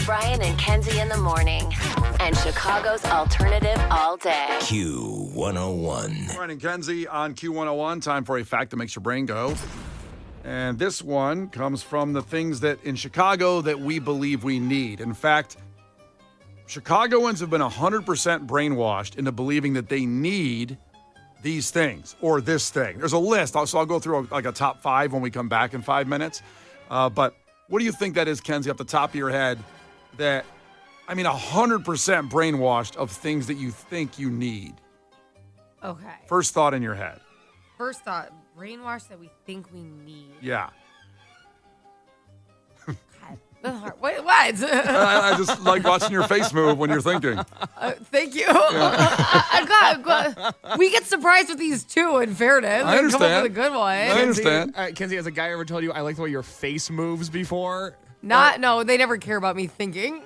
Brian and Kenzie in the morning. And Chicago's alternative all day. Q101. Brian and Kenzie on Q101. Time for a fact that makes your brain go. And this one comes from the things that in Chicago that we believe we need. In fact, Chicagoans have been 100% brainwashed into believing that they need these things or this thing. There's a list, so I'll go through a top 5 when we come back in 5 minutes. But what do you think that is, Kenzie, off the top of your head, that, 100% brainwashed of things that you think you need? Okay. First thought in your head. First thought, brainwash that we think we need. Yeah. What? I just like watching your face move when you're thinking. Thank you. We get surprised with these too, in fairness. I understand. Come up with a good one. I understand. Kenzie, has a guy ever told you, I like the way your face moves before? No, they never care about me thinking.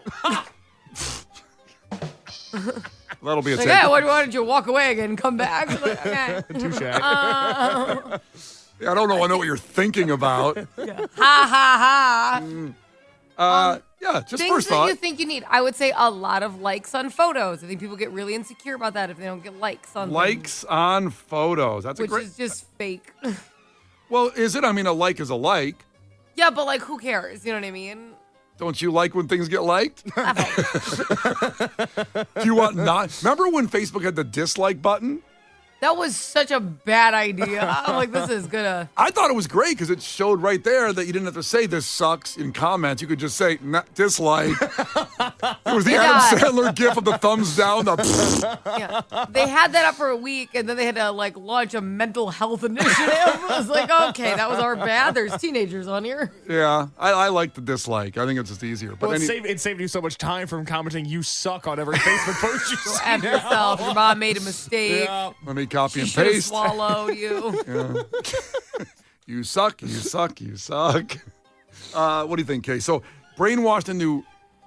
That'll be a like, take. hey, why did you walk away again and come back? Like, okay. Touche. I don't know. I know what you're thinking about. Ha, ha, ha. Yeah, just Things first that thought. you think you need. I would say a lot of likes on photos. I think people get really insecure about that if they don't get likes on Likes on photos. That's things, a which great. is just fake. Well, is it? A like is a like. Yeah, but who cares? You know what I mean? Don't you like when things get liked? Do you want not? Remember when Facebook had the dislike button? That was such a bad idea. I'm like, this is gonna. I thought it was great because it showed right there that you didn't have to say this sucks in comments. You could just say dislike. It was the Adam Sandler gif of the thumbs down. Yeah. They had that up for a week, and then they had to launch a mental health initiative. I was like, okay, that was our bad. There's teenagers on here. Yeah, I like the dislike. I think it's just easier. But Well, it saved you so much time from commenting, you suck on every Facebook post you see. F yourself. Your mom made a mistake. Yeah. Let me copy and She should've paste. swallowed you. Yeah. You suck. What do you think, Kay? So brainwashed into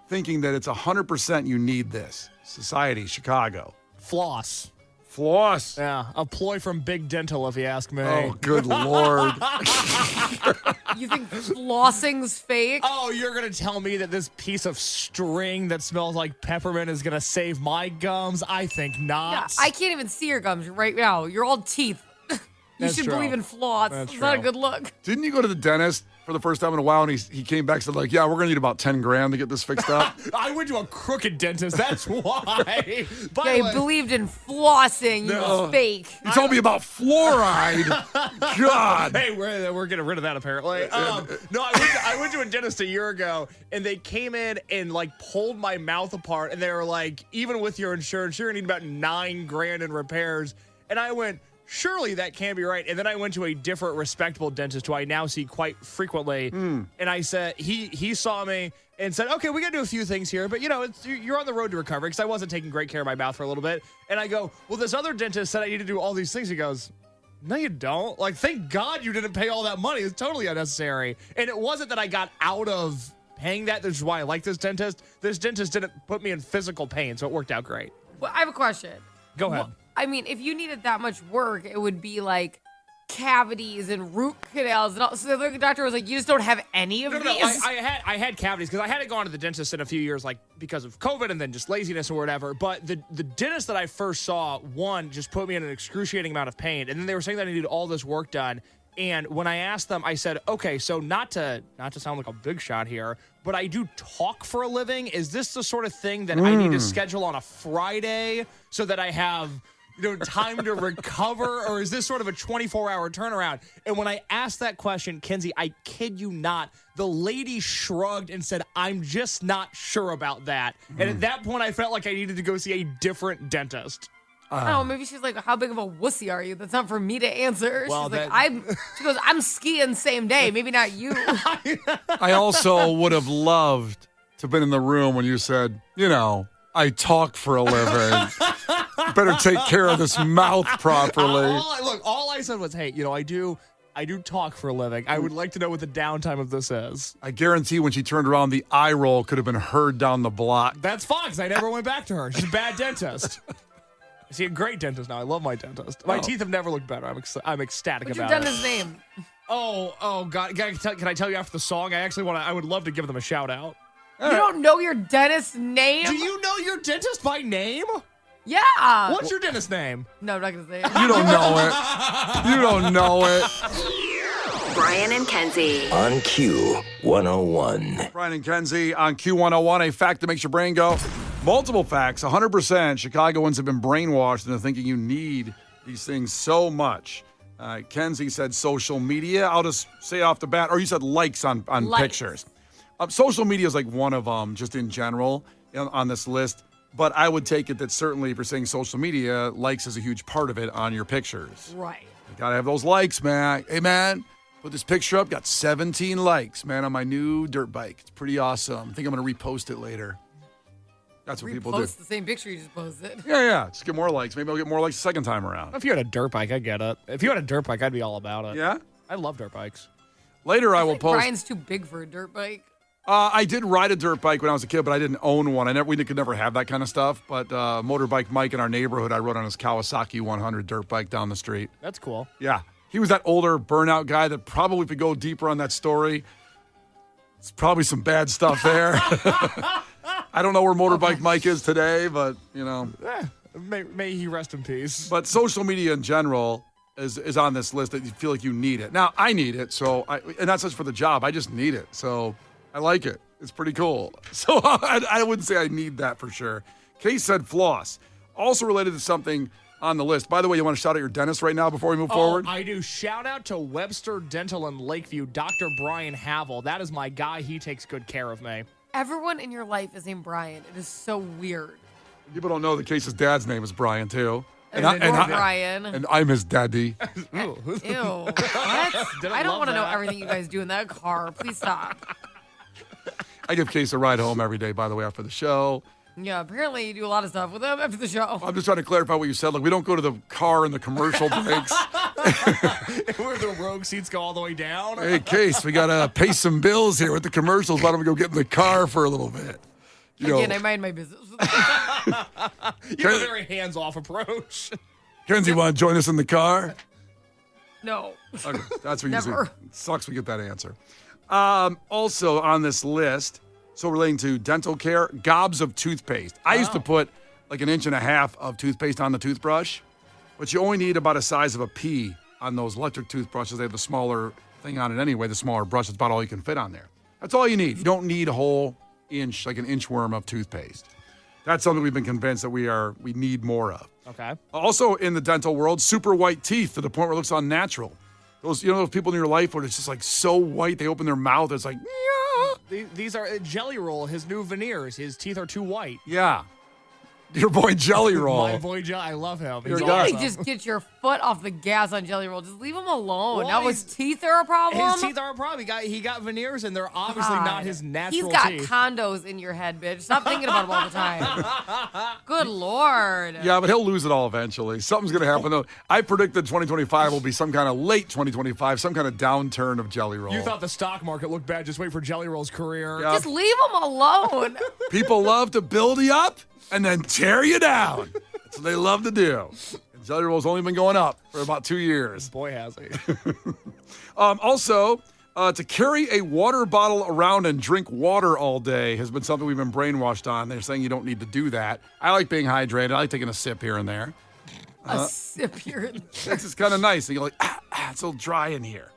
thinking that it's 100% you need this. Society, Chicago. Floss. Yeah, a ploy from Big Dental, if you ask me. Oh, good Lord. You think flossing's fake? Oh, you're going to tell me that this piece of string that smells like peppermint is going to save my gums? I think Yeah, not. I can't even see your gums right now. You're all teeth. You That's should true. believe in floss. That's It's not a true. good look. Didn't you go to the dentist for the first time in a while, and he came back and said, yeah, we're going to need about 10 grand to get this fixed up? I went to a crooked dentist. That's why. By Yeah, the he way, believed in flossing. You was fake. You told me about fluoride. God. Hey, we're getting rid of that apparently. No, I went to a dentist a year ago, and they came in and pulled my mouth apart, and they were like, even with your insurance, you're gonna need about 9 grand in repairs. And I went, surely that can't be right. And then I went to a different respectable dentist who I now see quite frequently. And I said, he saw me and said, okay, we got to do a few things here, but you're on the road to recovery, because I wasn't taking great care of my mouth for a little bit. And I go, well, this other dentist said I need to do all these things. He goes, no, you don't. Thank God you didn't pay all that money. It's totally unnecessary. And it wasn't that I got out of paying that. This is why I like this dentist. This dentist didn't put me in physical pain, so it worked out great. Well, I have a question. Go ahead. Well, if you needed that much work, it would be cavities and root canals and all. So the doctor was like, you just don't have any of these? I had cavities because I hadn't gone to the dentist in a few years, because of COVID and then just laziness or whatever. But the dentist that I first saw, one, just put me in an excruciating amount of pain. And then they were saying that I needed all this work done. And when I asked them, I said, okay, so not to sound like a big shot here, but I do talk for a living. Is this the sort of thing that I need to schedule on a Friday so that I have time to recover, or is this sort of a 24-hour turnaround? And when I asked that question, Kenzie, I kid you not, the lady shrugged and said, I'm just not sure about that. And at that point, I felt like I needed to go see a different dentist. Oh, maybe she's like, how big of a wussy are you? That's not for me to answer. Well, she goes, I'm skiing same day. Maybe not you. I also would have loved to have been in the room when you said, I talk for a living. Better take care of this mouth properly. All I said was, hey, I do talk for a living. I would like to know what the downtime of this is. I guarantee when she turned around, the eye roll could have been heard down the block. That's fine, because I never went back to her. She's a bad dentist. I see a great dentist now. I love my dentist. My teeth have never looked better. I'm ecstatic What's about your it. dentist's name? Oh God! Can I tell you after the song? I would love to give them a shout out. You don't know your dentist's name? Do you know your dentist by name? Yeah. What's your dentist's name? No, I'm not going to say it. You don't know it. You don't know it. Brian and Kenzie. On Q101. Brian and Kenzie on Q101, a fact that makes your brain go. Multiple facts, 100%. Chicagoans have been brainwashed into thinking you need these things so much. Kenzie said social media. I'll just say off the bat, or you said likes on pictures. Social media is like one of them, just in general, on this list. But I would take it that certainly if you're saying social media, likes is a huge part of it on your pictures. Right. You gotta have those likes, man. Hey, man, put this picture up. Got 17 likes, man, on my new dirt bike. It's pretty awesome. I think I'm gonna repost it later. That's what people do. Post the same picture you just posted. Yeah. Just get more likes. Maybe I'll get more likes the second time around. If you had a dirt bike, I get it. If you had a dirt bike, I'd be all about it. Yeah? I love dirt bikes. Later, I will post. Brian's too big for a dirt bike. I did ride a dirt bike when I was a kid, but I didn't own one. We could never have that kind of stuff. But motorbike Mike in our neighborhood, I rode on his Kawasaki 100 dirt bike down the street. That's cool. Yeah. He was that older burnout guy that probably, if we go deeper on that story, it's probably some bad stuff there. I don't know where motorbike Mike is today, but, you know. May he rest in peace. But social media in general is on this list that you feel like you need it. Now, I need it, and not just for the job. I just need it, so I like it. It's pretty cool. So I wouldn't say I need that for sure. Case said floss. Also related to something on the list. By the way, you want to shout out your dentist right now before we move forward? I do. Shout out to Webster Dental in Lakeview, Dr. Brian Havel. That is my guy. He takes good care of me. Everyone in your life is named Brian. It is so weird. People don't know that Case's dad's name is Brian, too. Brian. And I'm his daddy. Ew. What? I don't want to know everything you guys do in that car. Please stop. I give Case a ride home every day, by the way, after the show. Yeah, apparently you do a lot of stuff with him after the show. I'm just trying to clarify what you said. Like, we don't go to the car in the commercial breaks. Where the rogue seats go all the way down. Hey, Case, we got to pay some bills here with the commercials. Why don't we go get in the car for a little bit? Again, I mind my business. You have a very hands-off approach. Kenzie, want to join us in the car? No. Okay, that's what Never. usually sucks. We get that answer. Also on this list, so relating to dental care, gobs of toothpaste. I used to put like 1.5 inches of toothpaste on the toothbrush, but you only need about a size of a pea on those electric toothbrushes. They have the smaller thing on it anyway, the smaller brush. It's about all you can fit on there. That's all you need. You don't need a whole inch, like an inchworm of toothpaste. That's something we've been convinced that we need more of. Okay. Also in the dental world, super white teeth to the point where it looks unnatural. Those people in your life where it's just like so white, they open their mouth, it's like, yeah. These are Jelly Roll, his new veneers. His teeth are too white. Yeah. Your boy Jelly Roll. My boy Jelly, I love him. He's Your You guy. awesome. gotta just get your foot off the gas on Jelly Roll. Just leave him alone. Well, Now his teeth are a problem. His teeth are a problem. He got veneers, and they're obviously God. not his natural He's got teeth. condos in your head, bitch. Stop thinking about him all the time. Good Lord. Yeah, but he'll lose it all eventually. Something's going to happen, though. I predicted 2025 will be some kind of late 2025, some kind of downturn of Jelly Roll. You thought the stock market looked bad. Just wait for Jelly Roll's career. Yeah. Just leave him alone. People love to build you up and then tear you down. That's what they love to do. And Jelly Roll's only been going up for about 2 years. Boy, has he. Also, to carry a water bottle around and drink water all day has been something we've been brainwashed on. They're saying you don't need to do that. I like being hydrated. I like taking a sip here and there. A sip here. It's just kind of nice. And you're like, it's a little dry in here.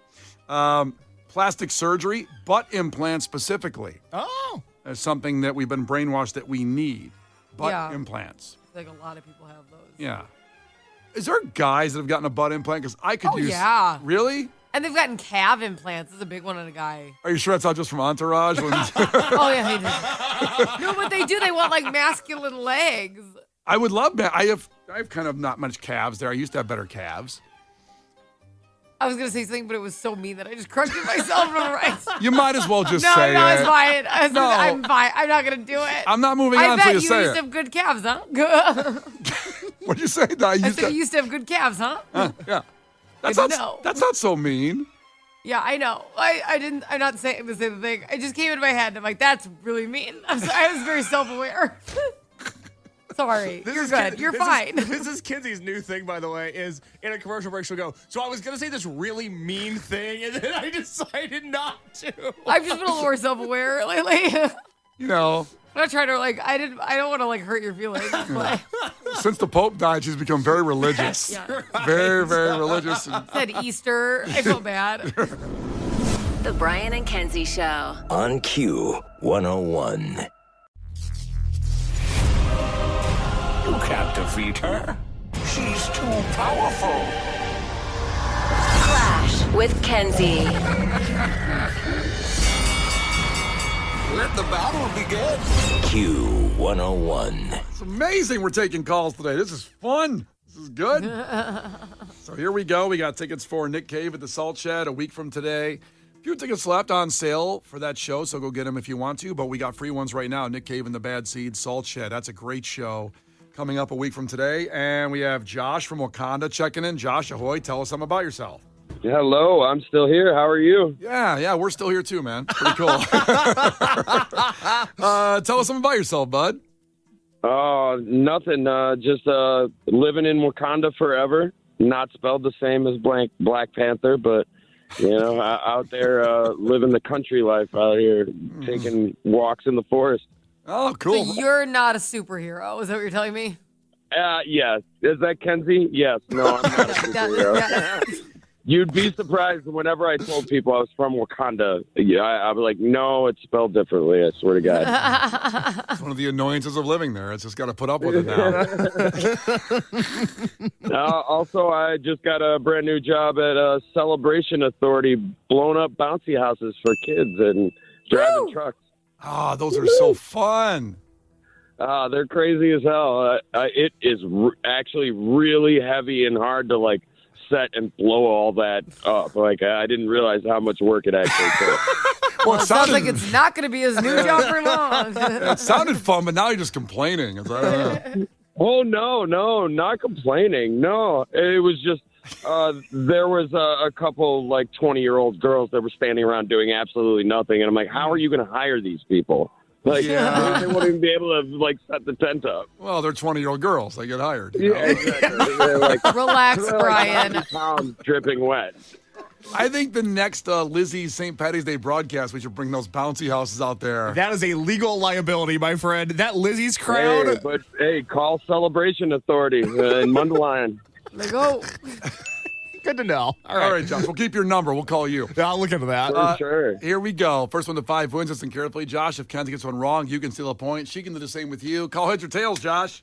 Plastic surgery, butt implants specifically, Oh. is something that we've been brainwashed that we need. Butt Yeah. implants. Like a lot of people have those. Yeah. Is there guys that have gotten a butt implant? Because I could use. yeah. Really? And they've gotten calf implants. This is a big one on a guy. Are you sure that's not just from Entourage? Oh, yeah, they do. No, but they do. They want like masculine legs. I would love that. I have kind of not much calves there. I used to have better calves. I was going to say something, but it was so mean that I just corrected myself. Right. You might as well just No, say no, it. it's fine. No. I'm fine. I'm not going to do it. I'm not moving I on bet until you you say used to it. have good calves, huh? What'd you say? No, I I used said to. you used to have good calves, huh? Yeah. That's Good not, to know. that's not so mean. Yeah, I know. I'm not saying the same thing. It just came in my head. I'm like, that's really mean. I'm sorry. I was very self-aware. Sorry. You're good. You're fine. This is Kenzie's new thing, by the way, is in a commercial break, she'll go, so I was going to say this really mean thing, and then I decided not to. I've just been a little more self-aware lately. You know, I'm not trying to I don't want to hurt your feelings. But since the Pope died, she's become very religious. Yeah. Very, very religious. said Easter. I feel bad. The Brian and Kenzie Show. On Q 101. You can't defeat her. She's too powerful. Clash with Kenzie. Let the battle begin. Q 101. It's amazing we're taking calls today. This is fun. This is good. So here we go. We got tickets for Nick Cave at the Salt Shed a week from today. A few tickets left on sale for that show, so go get them if you want to. But we got free ones right now. Nick Cave and the Bad Seed Salt Shed. That's a great show coming up a week from today. And we have Josh from Wakanda checking in. Josh, ahoy. Tell us something about yourself. Hello, I'm still here. How are you? Yeah, we're still here too, man. Pretty cool. Tell us something about yourself, bud. Nothing. Just living in Wakanda forever. Not spelled the same as Black Panther, but out there living the country life out here, taking walks in the forest. Oh, cool. So you're not a superhero. Is that what you're telling me? Yes. Is that Kenzie? Yes. No, I'm not a superhero. Yeah. You'd be surprised whenever I told people I was from Wakanda. Yeah, I was like, no, it's spelled differently. I swear to God. It's one of the annoyances of living there. It's just got to put up with it now. Also, I just got a brand new job at a Celebration Authority, blowing up bouncy houses for kids and driving trucks. Those are so fun. They're crazy as hell. It is actually really heavy and hard to set and blow all that up. I didn't realize how much work it actually took. Well, it sounds like it's not going to be his new job for long. It sounded fun, but now you're just complaining. Oh, no, not complaining. No, it was just there was a couple 20-year-old girls that were standing around doing absolutely nothing. And I'm like, how are you going to hire these people? They wouldn't even be able to set the tent up. Well, they're 20-year-old girls. They get hired. Yeah, exactly. Relax, Brian. Pounds dripping wet. I think the next Lizzie's St. Patty's Day broadcast, we should bring those bouncy houses out there. That is a legal liability, my friend. That Lizzie's crowd. Hey, call Celebration Authority in Mundelein. Let go. Good to know. All right, Josh. We'll keep your number. We'll call you. Yeah, I'll look into that. Sure. Here we go. First one to 5 wins. Listen carefully, Josh. If Kenzie gets one wrong, you can steal a point. She can do the same with you. Call heads or tails, Josh.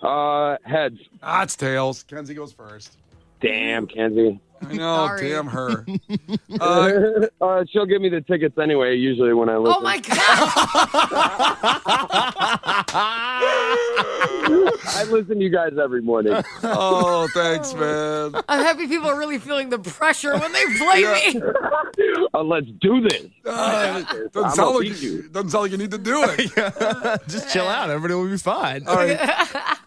Heads. It's tails. Kenzie goes first. Damn, Kenzie. I know. Sorry. Damn her. She'll give me the tickets anyway, usually when I listen. Oh, my God. I listen to you guys every morning. Oh, thanks, man. I'm happy people are really feeling the pressure when they play me. Let's do this. Doesn't sound like you need to do it. Just chill out. Everybody will be fine. All right.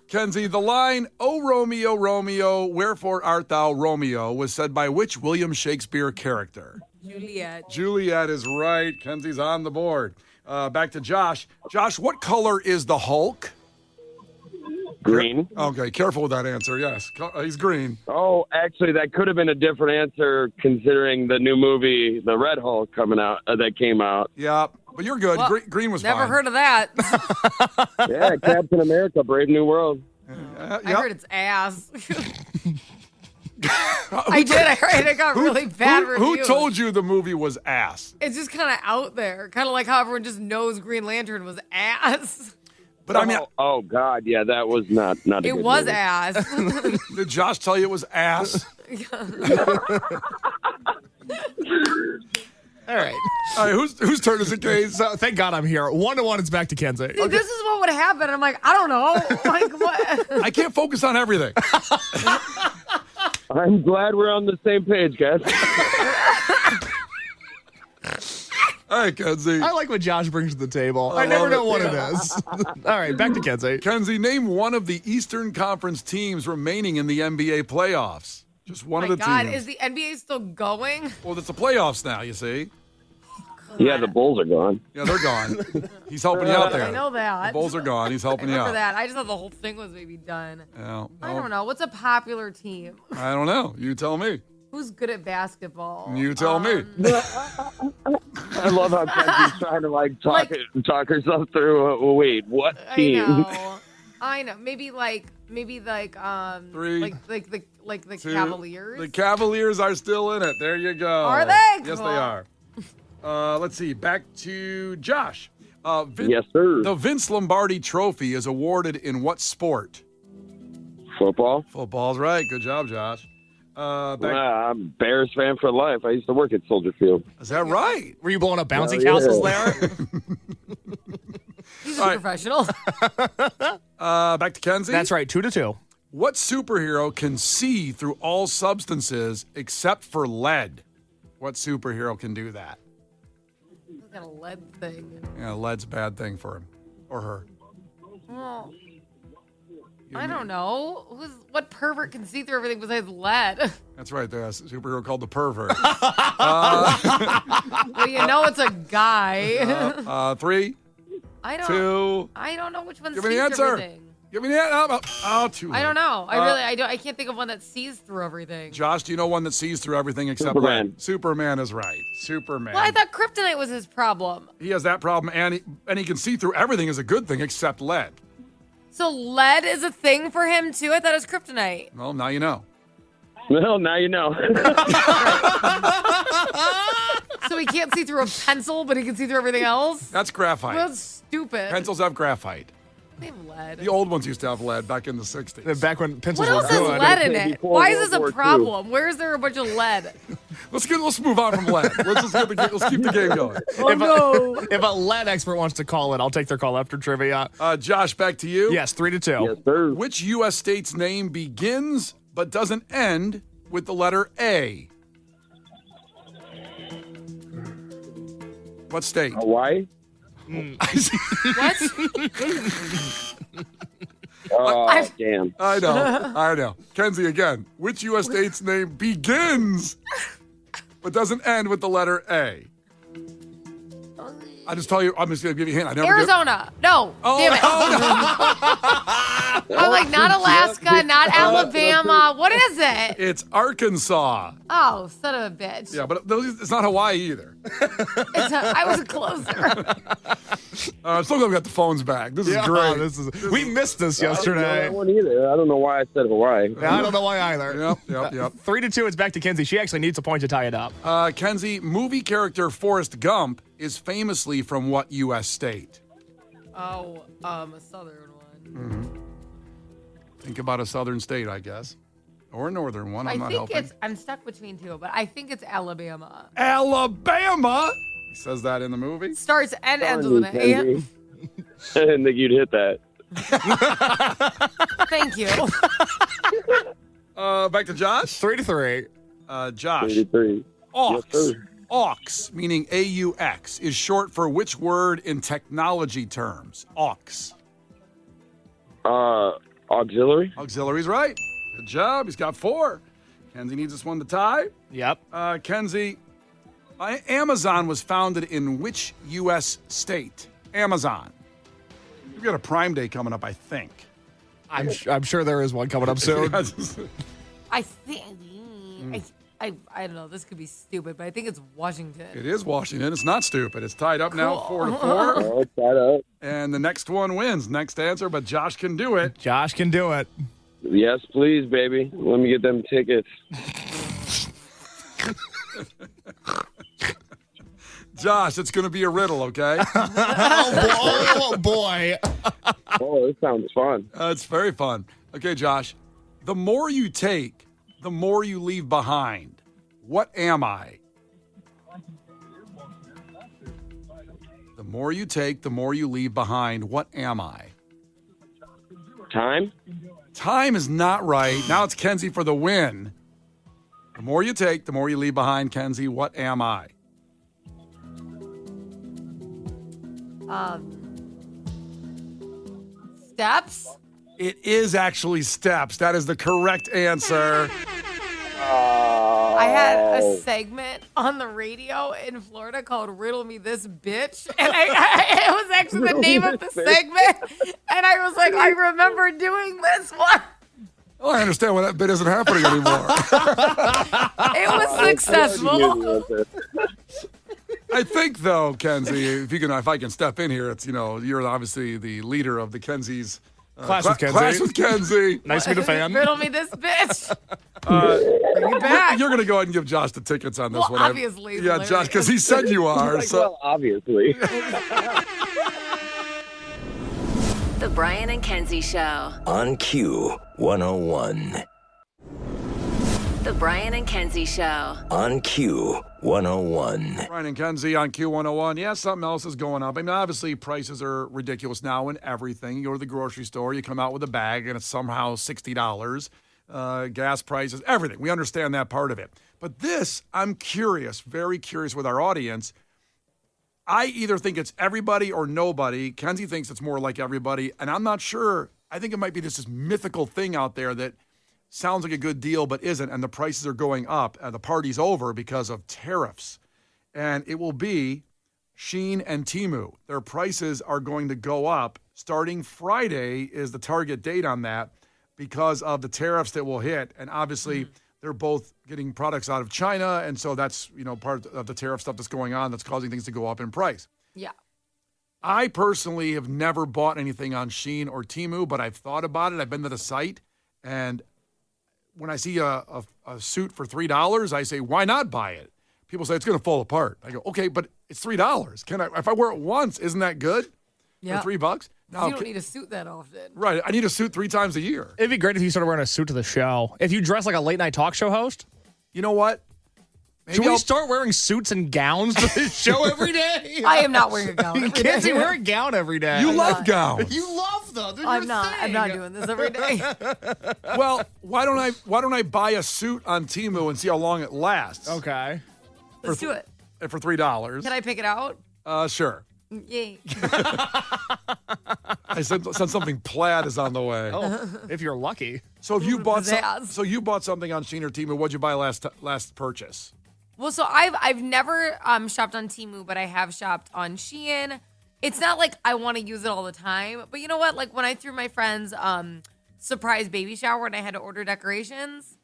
Kenzie, the line, "O Romeo, Romeo, wherefore art thou Romeo," was said by which William Shakespeare character? Juliet. Juliet is right. Kenzie's on the board. Back to Josh. Josh, what color is the Hulk? Green. Okay, careful with that answer. Yes, he's green. Oh, actually, that could have been a different answer considering the new movie, The Red Hulk, that came out. Yeah, but you're good. Well, Green was Never fine. heard of that. Yeah, Captain America, Brave New World. I heard it's ass. I did. I heard it got really bad Who reviews. told you the movie was ass? It's just kind of out there. Kind of like how everyone just knows Green Lantern was ass. But I mean, oh God, yeah, that was not a good It was movie. ass. did Josh tell you it was ass? All right. All right, whose turn is it, Case? So thank God I'm here. 1-1, it's back to Kenzie. See, this is what would happen. I'm like, I don't know. Like, what? I can't focus on everything. I'm glad we're on the same page, guys. All right, Kenzie. I like what Josh brings to the table. I never know what it is. All right, back to Kenzie. Kenzie, name one of the Eastern Conference teams remaining in the NBA playoffs. Just one Oh of my the God, teams. is the NBA still going? Well, it's the playoffs now, you see. Yeah, the Bulls are gone. Yeah, they're gone. He's helping you out there. I know that. The Bulls are gone. He's I helping you remember out. that. I just thought the whole thing was maybe done. Yeah, I don't know. What's a popular team? I don't know. You tell me. Who's good at basketball? You tell me. I love how Kenzie's trying to like talk herself through. Wait, what team? I know. Maybe like Three, like the two. Cavaliers. The Cavaliers are still in it. There you go. Are they? Yes, Cool. they are. Let's see. Back to Josh. Yes, sir. The Vince Lombardi Trophy is awarded in what sport? Football. Football's right. Good job, Josh. I'm a Bears fan for life. I used to work at Soldier Field. Is that right? Were you blowing up bouncy yeah. castles there? He's a professional. Back to Kenzie. That's right, 2-2. What superhero can see through all substances except for lead? What superhero can do that? Some kind of lead thing. Yeah, lead's a bad thing for him or her. Well, I don't know. What pervert can see through everything besides lead? That's right. There's a superhero called the Pervert. Well, you know it's a guy. 3, I don't. 2. I don't know which one Give sees me the answer. everything. Give me the answer. Oh, too late. I don't know. I can't think of one that sees through everything. Josh, do you know one that sees through everything except Superman. lead? Superman is right. Superman. Well, I thought kryptonite was his problem. He has that problem, and he can see through everything is a good thing except lead. So lead is a thing for him too. I thought it was kryptonite. Well, now you know. Well, now you know. So he can't see through a pencil, but he can see through everything else. That's graphite. Well, that's stupid. Pencils have graphite. They have lead. The old ones used to have lead back in the 60s. Back when pencils What were else has good. lead in it? Before Why is World this War a II. problem? Where is there a bunch of lead? Let's move on from lead. Let's keep the game going. If a lead expert wants to call it, I'll take their call after trivia. Josh, back to you. Yes, 3-2. Yes, sir. Which U.S. state's name begins but doesn't end with the letter A? What state? Hawaii. What? Oh, damn. I know. Kenzie, again. Which U.S. state's name begins but doesn't end with the letter A? I'm just going to give you a hint. I never Arizona. No. Oh, Damn it. I'm like, not Alaska, not Alabama. What is it? It's Arkansas. Oh, son of a bitch. Yeah, but it's not Hawaii either. I was closer. I'm so glad we got the phones back. This is great. We missed this I don't know yesterday. that one either. I don't know why I said Hawaii. I don't know why either. Yep. 3-2. It's back to Kenzie. She actually needs a point to tie it up. Kenzie, movie character Forrest Gump is famously from what U.S. state? Oh, a southern one. Think about a southern state, I guess. Or a northern one. I'm not helping. I'm stuck between two, but I think it's Alabama. Alabama? He says that in the movie. Starts and ends with an A. I didn't think you'd hit that. Thank you. Back to Josh. 3-3. Josh. 83. Aux. Yes, sir. Aux, meaning AUX, is short for which word in technology terms? Aux. Auxiliary. Auxiliary's right. Good job. He's got 4. Kenzie needs this one to tie. Yep. Kenzie, Amazon was founded in which U.S. state? Amazon. We've got a Prime Day coming up, I think. I'm sure there is one coming up soon. I think. I don't know. This could be stupid, but I think it's Washington. It is Washington. It's not stupid. It's tied up now, 4-4. Oh, it's tied up. And the next one wins. Next answer, but Josh can do it. Josh can do it. Yes, please, baby. Let me get them tickets. Josh, it's going to be a riddle, okay? Oh, boy. Oh, this sounds fun. It's very fun. Okay, Josh. The more you take, the more you leave behind. What am I? The more you take, the more you leave behind. What am I? Time? Time is not right. Now it's Kenzie for the win. The more you take, the more you leave behind. Kenzie, what am I? Steps? It is actually steps. That is the correct answer. I had a segment on the radio in Florida called Riddle Me This Bitch. And it was actually the name of the segment. And I was like, I remember doing this one. Oh, I understand why that bit isn't happening anymore. It was successful. I think, though, Kenzie, if I can step in here, it's you're obviously the leader of the Kenzie's. Clash with Kenzie. Clash with Kenzie. Nice to meet a fan. Riddle me this bitch. Bring it back. You're going to go ahead and give Josh the tickets on this Well, one. obviously, Yeah, Josh, because he said you are. Well, obviously. The Brian and Kenzie Show. On Q101. The Brian and Kenzie Show. On Q101. Brian and Kenzie on Q101. Yeah, something else is going up. I mean, obviously, prices are ridiculous now in everything. You go to the grocery store, you come out with a bag, and it's somehow $60. Gas prices, everything. We understand that part of it. But this, I'm curious, very curious with our audience. I either think it's everybody or nobody. Kenzie thinks it's more like everybody, and I'm not sure. I think it might be this mythical thing out there that sounds like a good deal but isn't, and the prices are going up, and the party's over because of tariffs. And it will be Shein and Temu. Their prices are going to go up. Starting Friday is the target date on that because of the tariffs that will hit. And obviously, they're both getting products out of China, and so that's part of the tariff stuff that's going on that's causing things to go up in price. Yeah. I personally have never bought anything on Shein or Temu, but I've thought about it. I've been to the site, and when I see a suit for $3, I say, why not buy it? People say it's going to fall apart. I go, okay, but it's $3. If I wear it once, isn't that good? Yeah. For $3? No, You don't need a suit that often. right. I need a suit 3 times a year. It'd be great if you started wearing a suit to the show. If you dress like a late night talk show host. You know what? Maybe Should we start wearing suits and gowns to this show every day? I am not wearing a gown. You can't wear a gown every day. You love gowns. You love them. They're I'm your not. thing. I'm not doing this every day. Well, why don't I buy a suit on Temu and see how long it lasts? Okay. Let's do it. For $3. Can I pick it out? Sure. Yay. I said something plaid is on the way. Oh, if you're lucky. So if you bought Pizzazz. you bought something on Shein or Temu, what'd you buy last purchase? Well, so I've never shopped on Temu, but I have shopped on Shein. It's not like I want to use it all the time, but you know what? Like when I threw my friend's surprise baby shower and I had to order decorations,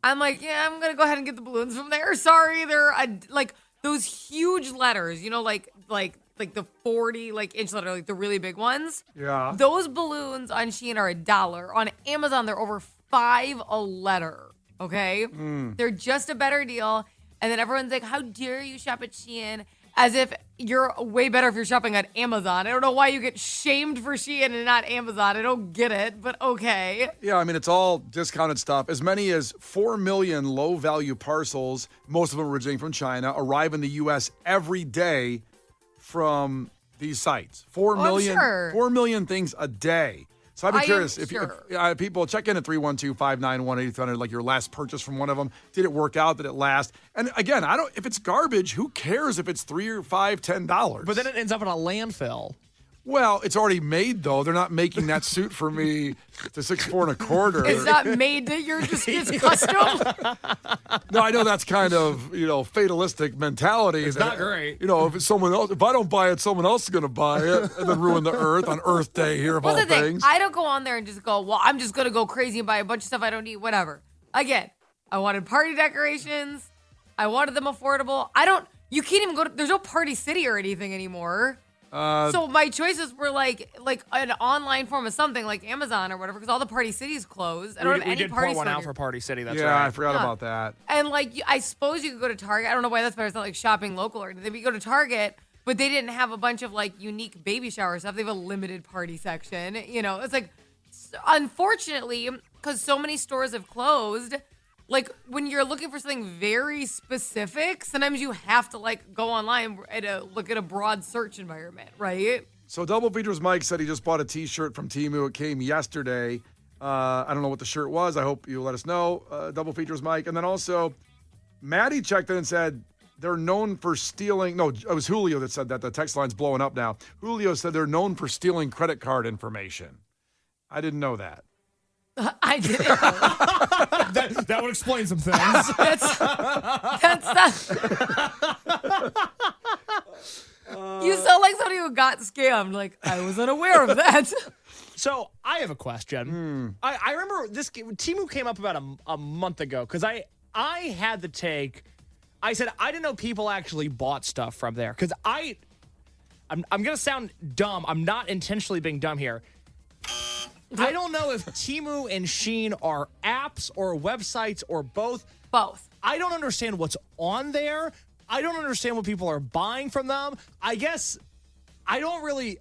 I'm like, yeah, I'm gonna go ahead and get the balloons from there. Sorry, they're like those huge letters, like the 40 inch letter, like the really big ones. Yeah. Those balloons on Shein are $1. On Amazon, they're over $5 a letter. Okay, They're just a better deal. And then everyone's like, how dare you shop at Shein? As if you're way better if you're shopping at Amazon. I don't know why you get shamed for Shein and not Amazon. I don't get it, but okay. Yeah, I mean, it's all discounted stuff. As many as 4 million low-value parcels, most of them originating from China, arrive in the U.S. every day from these sites. 4 million, sure. 4 million things a day. So I'd be I am curious sure. if people check in at 312-591-8300, like your last purchase from one of them. Did it work out? Did it last? And again, if it's garbage, who cares if it's $3 or $5, $10? But then it ends up in a landfill. Well, it's already made though. They're not making that suit for me to 6'4" $1/4. It's not made to it's custom. No, I know that's kind of, fatalistic mentality. It's not great. If it's someone else, if I don't buy it, someone else is going to buy it and then ruin the earth on Earth Day here of all What's the thing? things. I don't go on there and just go, well, I'm just going to go crazy and buy a bunch of stuff I don't need, whatever. Again, I wanted party decorations. I wanted them affordable. You can't even go to, there's no Party City or anything anymore. So my choices were like an online form of something like Amazon or whatever, because all the Party Cities closed. I don't have We any did party pour one store out here. for Party City. That's yeah, right. I forgot about that. And I suppose you could go to Target. I don't know why that's better. It's not like shopping local or anything. But you go to Target, but they didn't have a bunch of unique baby shower stuff. They have a limited party section. It's unfortunately, because so many stores have closed, when you're looking for something very specific, sometimes you have to go online and look at a broad search environment, right? So Double Features Mike said he just bought a T-shirt from Temu. It came yesterday. I don't know what the shirt was. I hope you let us know, Double Features Mike. And then also, Maddie checked in and said they're known for stealing. No, it was Julio that said that. The text line's blowing up now. Julio said they're known for stealing credit card information. I didn't know that. I didn't know. That would explain some things. That's You sound like somebody who got scammed. Like, I was unaware of that. So I have a question. I remember this. Temu came up about a month ago because I had the take. I said I didn't know people actually bought stuff from there because I'm gonna sound dumb. I'm not intentionally being dumb here. I don't know if Temu and Shein are apps or websites or both. Both. I don't understand what's on there. I don't understand what people are buying from them. I guess I don't really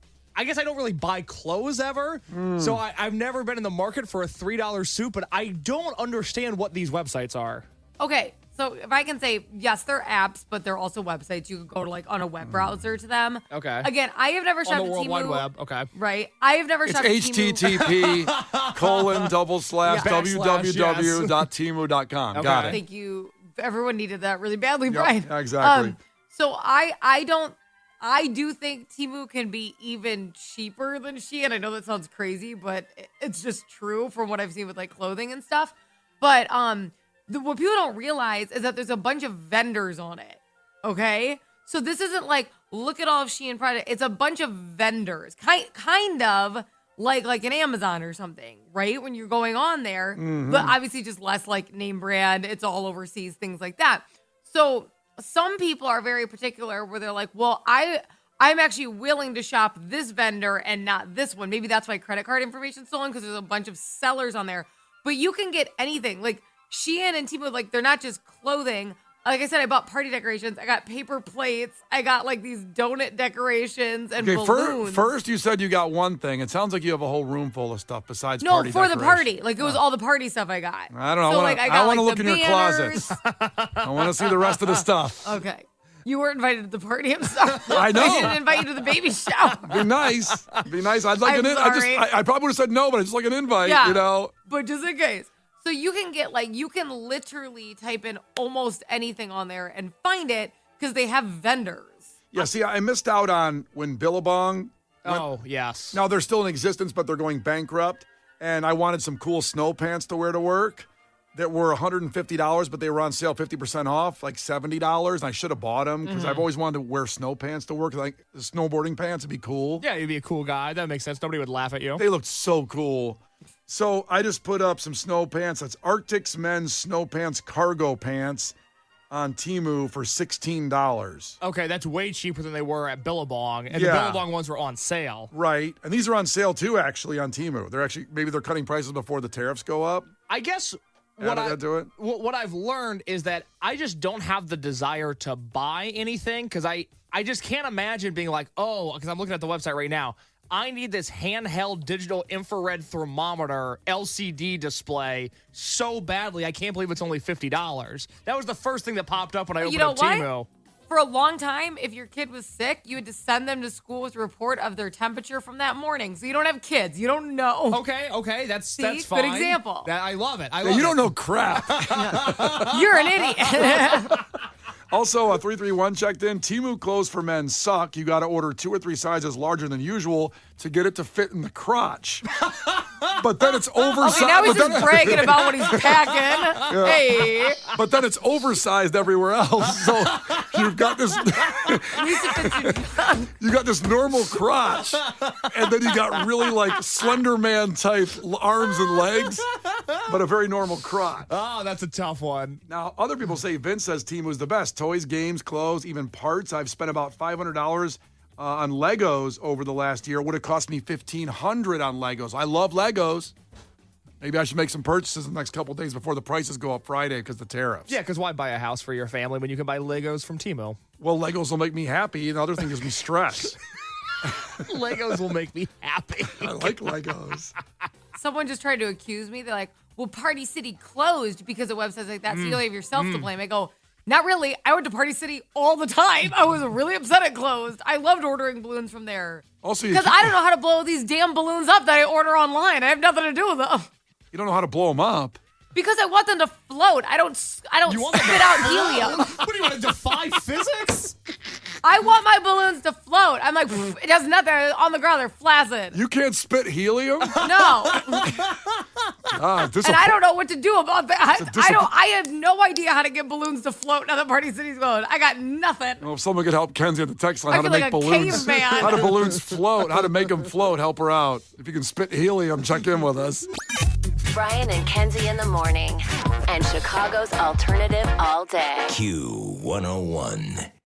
buy clothes ever. So I've never been in the market for a $3 suit, but I don't understand what these websites are. Okay, so if I can say, yes, they're apps, but they're also websites. You could go to like on a web browser to them. Okay. Again, I have never shopped On the at World Temu. Wide Web. Okay. Right. I have never It's shopped at Temu. http://www.temu.com. Okay. Got it. Thank you. Everyone needed that really badly, Yep, Brian. exactly. So I do think Temu can be even cheaper than Shein. I know that sounds crazy, but it's just true from what I've seen with like clothing and stuff. But what people don't realize is that there's a bunch of vendors on it. Okay, so this isn't like look at all of Shein product. It's a bunch of vendors, kind of like an Amazon or something, right? When you're going on there, but obviously just less like name brand. It's all overseas, things like that. So some people are very particular where they're like, well, I'm actually willing to shop this vendor and not this one. Maybe that's why credit card information is stolen because there's a bunch of sellers on there. But you can get anything. Like Shein and Temu, like they're not just clothing. Like I said, I bought party decorations. I got paper plates. I got like these donut decorations and balloons. First you said you got one thing. It sounds like you have a whole room full of stuff besides No, party for the decorations. party. Like it was all the party stuff I got. I don't know. So, I like, want got, to like, look the in your banners. closets. I want to see the rest of the stuff. Okay. You weren't invited to the party. I'm sorry. I know. I didn't invite you to the baby shower. Be nice. Be nice. I'd like I'm an sorry. I probably would have said no, but I just like an invite, Yeah. you know. But just in case. So you can get you can literally type in almost anything on there and find it because they have vendors. Yeah, see, I missed out on when Billabong. Oh, yes. Now they're still in existence, but they're going bankrupt. And I wanted some cool snow pants to wear to work that were $150, but they were on sale 50% off, like $70. And I should have bought them because I've always wanted to wear snow pants to work. Like the snowboarding pants would be cool. Yeah, you'd be a cool guy. That makes sense. Nobody would laugh at you. They looked so cool. So I just put up some snow pants. That's Arctic's men's snow pants cargo pants on Temu for $16. Okay, that's way cheaper than they were at Billabong. And the Yeah. Billabong ones were on sale. Right. And these are on sale too, actually, on Temu. Maybe they're cutting prices before the tariffs go up. I guess Add to it. what I've learned is that I just don't have the desire to buy anything because I just can't imagine being like, oh, because I'm looking at the website right now. I need this handheld digital infrared thermometer LCD display so badly. I can't believe it's only $50. That was the first thing that popped up when I opened up Temu. For a long time, if your kid was sick, you had to send them to school with a report of their temperature from that morning. So you don't have kids. You don't know. Okay, that's See? that's fine. Good example. I love it. You don't know crap. You're an idiot. Also, 331 checked in. Temu clothes for men suck. You got to order 2 or 3 sizes larger than usual to get it to fit in the crotch. But then it's oversized. Okay, now he's just bragging about what he's packing. Yeah. Hey. But then it's oversized everywhere else. So you've got this. You got this normal crotch, and then you got really like Slender Man type arms and legs, but a very normal crotch. Oh, that's a tough one. Now, other people say Vince says Temu's the best. Toys, games, clothes, even parts. I've spent about $500 on Legos over the last year. It would have cost me $1,500 on Legos. I love Legos. Maybe I should make some purchases in the next couple of days before the prices go up Friday because of the tariffs. Yeah, because why buy a house for your family when you can buy Legos from Temu? Well, Legos will make me happy, and the other thing gives me stress. Legos will make me happy. I like Legos. Someone just tried to accuse me. They're like, well, Party City closed because of websites like that, so you only have yourself to blame. I go, not really. I went to Party City all the time. I was really upset it closed. I loved ordering balloons from there. Also, because I don't know how to blow these damn balloons up that I order online. I have nothing to do with them. You don't know how to blow them up. Because I want them to float. I don't spit out helium. What do you want to defy physics? I want my balloons to float. I'm like, it does nothing. They're on the ground. They're flaccid. You can't spit helium? No. And I don't know what to do about that. I have no idea how to get balloons to float now that Party City's going. I got nothing. Well, if someone could help Kenzie on the text line I how to feel make like a balloons. caveman. How do balloons float? How to make them float? Help her out. If you can spit helium, check in with us. Brian and Kenzie in the morning. And Chicago's alternative all day. Q101.